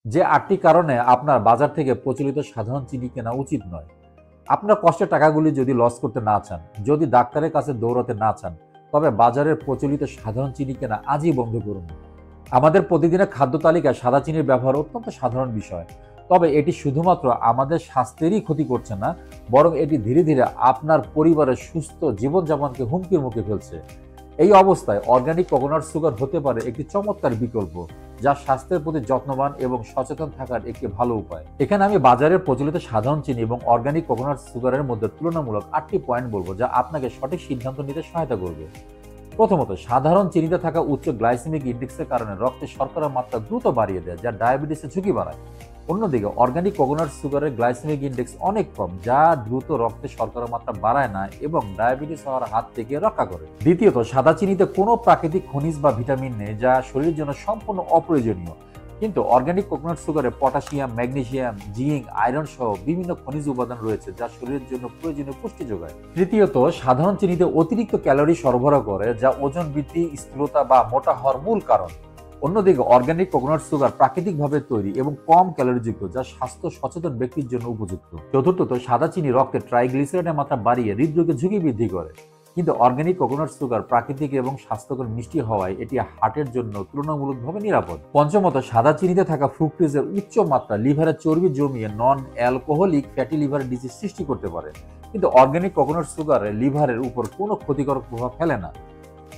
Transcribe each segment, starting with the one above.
যে ৮টি কারণে আপনার বাজার থেকে প্রচলিত সাধারণ চিনি কেনা উচিত নয়। আপনার কষ্টের টাকাগুলি যদি লস করতে না চান, যদি ডাক্তারের কাছে দৌড়াতে না চান, তবে বাজারের প্রচলিত সাধারণ চিনি কেনা আজই বন্ধ করুন। আমাদের প্রতিদিনের খাদ্য তালিকায় সাদা চিনির ব্যবহার অত্যন্ত সাধারণ বিষয়। তবে এটি শুধুমাত্র আমাদের স্বাস্থ্যেরই ক্ষতি করছে না, বরং এটি ধীরে ধীরে আপনার পরিবারের সুস্থ জীবনযাপনকে হুমকির মুখে ফেলছে। এই অবস্থায় অর্গানিক কোকোনাট সুগার হতে পারে একটি চমৎকার বিকল্প, যা স্বাস্থ্যের প্রতি যত্নবান এবং সচেতন থাকার একটি ভালো উপায়। এখানে আমি বাজারের প্রচলিত সাধারণ চিনি এবং অর্গানিক কোকোনাট সুগারের মধ্যে তুলনামূলক 8টি পয়েন্ট বলবো, যা আপনাকে সঠিক সিদ্ধান্ত নিতে সহায়তা করবে। প্রথমত, সাধারণ চিনিতে থাকা উচ্চ গ্লাইসেমিক ইন্ডেক্সের কারণে রক্তে শর্করার মাত্রা দ্রুত বাড়িয়ে দেয়, যা ডায়াবেটিসের ঝুঁকি বাড়ায়। অন্যদিকে অর্গানিক কোকোনাট সুগারের গ্লাইসেমিক ইন্ডেক্স অনেক কম, যা দ্রুত রক্তে শর্করার মাত্রা বাড়ায় না এবং ডায়াবেটিস হওয়ার হাত থেকে রক্ষা করে। দ্বিতীয়ত, সাদা চিনিতে কোনো প্রাকৃতিক খনিজ বা ভিটামিন নেই, যা শরীরের জন্য সম্পূর্ণ অপ্রয়োজনীয়। কিন্তু অর্গানিক কোকোনাট সুগারে পটাশিয়াম, ম্যাগনেসিয়াম, জিঙ্ক, আয়রন সহ বিভিন্ন খনিজ উপাদান রয়েছে, যা শরীরের জন্য প্রয়োজনীয় পুষ্টি যোগায়। তৃতীয়ত, সাধারণ চিনিতে অতিরিক্ত ক্যালোরি সরবরাহ করে, যা ওজন বৃদ্ধি, স্থূলতা বা মোটা হওয়ার মূল কারণ। অন্যদিকে অর্গানিক কোকোনাট সুগার প্রাকৃতিকভাবে তৈরি এবং কম ক্যালোরিযুক্ত, যা স্বাস্থ্য সচেতন ব্যক্তির জন্য উপযুক্ত। চতুর্থত, সাদা চিনি রক্তে ট্রাইগ্লিসারাইডের মাত্রা বাড়িয়ে হৃদরোগের ঝুঁকি বৃদ্ধি করে। কিন্তু অর্গানিক কোকোনাট সুগার প্রাকৃতিক এবং স্বাস্থ্যকর মিষ্টি হওয়ায় এটি হার্টের জন্য তুলনামূলকভাবে নিরাপদ। পঞ্চমত, সাদা চিনিতে থাকা ফ্রুক্টোজের উচ্চ মাত্রা লিভারে চর্বি জমিয়ে non alcoholic fatty liver disease সৃষ্টি করতে পারে। কিন্তু অর্গানিক কোকোনাট সুগার লিভারের উপর কোনো ক্ষতিকর প্রভাব ফেলে না।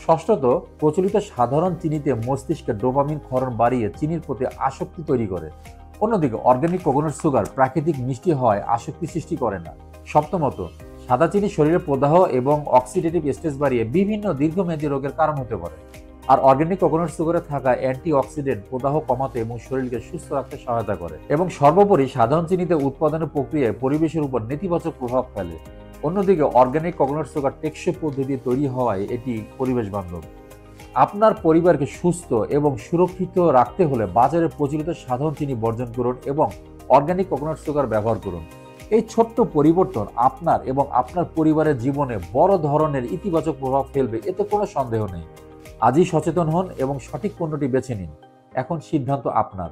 ষষ্ঠত, প্রচলিত সাধারণ চিনিতে মস্তিষ্কে ডোপামিন ক্ষরণ বাড়িয়ে চিনির প্রতি আসক্তি তৈরি করে। অন্যদিকে অর্গানিক কোকোনাট সুগার প্রাকৃতিক মিষ্টি হওয়ায় আসক্তি সৃষ্টি করে না। সপ্তমত, সাদা চিনি শরীরে প্রদাহ এবং অক্সিডেটিভ স্ট্রেস বাড়িয়ে বিভিন্ন দীর্ঘমেয়াদী রোগের কারণ হতে পারে। আর অর্গানিক কোকোনাট সুগারে থাকা অ্যান্টি অক্সিডেন্ট প্রদাহ কমাতে এবং শরীরকে সুস্থ রাখতে সহায়তা করে। এবং সর্বোপরি, সাধারণ চিনিতে উৎপাদনের প্রক্রিয়ায় পরিবেশের উপর নেতিবাচক প্রভাব ফেলে। অন্যদিকে অর্গানিক কোকোনাট সুগার টেকসই পদ্ধতি তৈরি হওয়ায় এটি পরিবেশ বান্ধব। আপনার পরিবারকে সুস্থ এবং সুরক্ষিত রাখতে হলে বাজারে প্রচলিত সাধারণ চিনি বর্জন করুন এবং অর্গানিক কোকোনাট সুগার ব্যবহার করুন। এই ছোট্ট পরিবর্তন আপনার এবং আপনার পরিবারের জীবনে বড় ধরনের ইতিবাচক প্রভাব ফেলবে, এতে কোনো সন্দেহ নেই। আজই সচেতন হন এবং সঠিক পণ্যটি বেছে নিন। এখন সিদ্ধান্ত আপনার।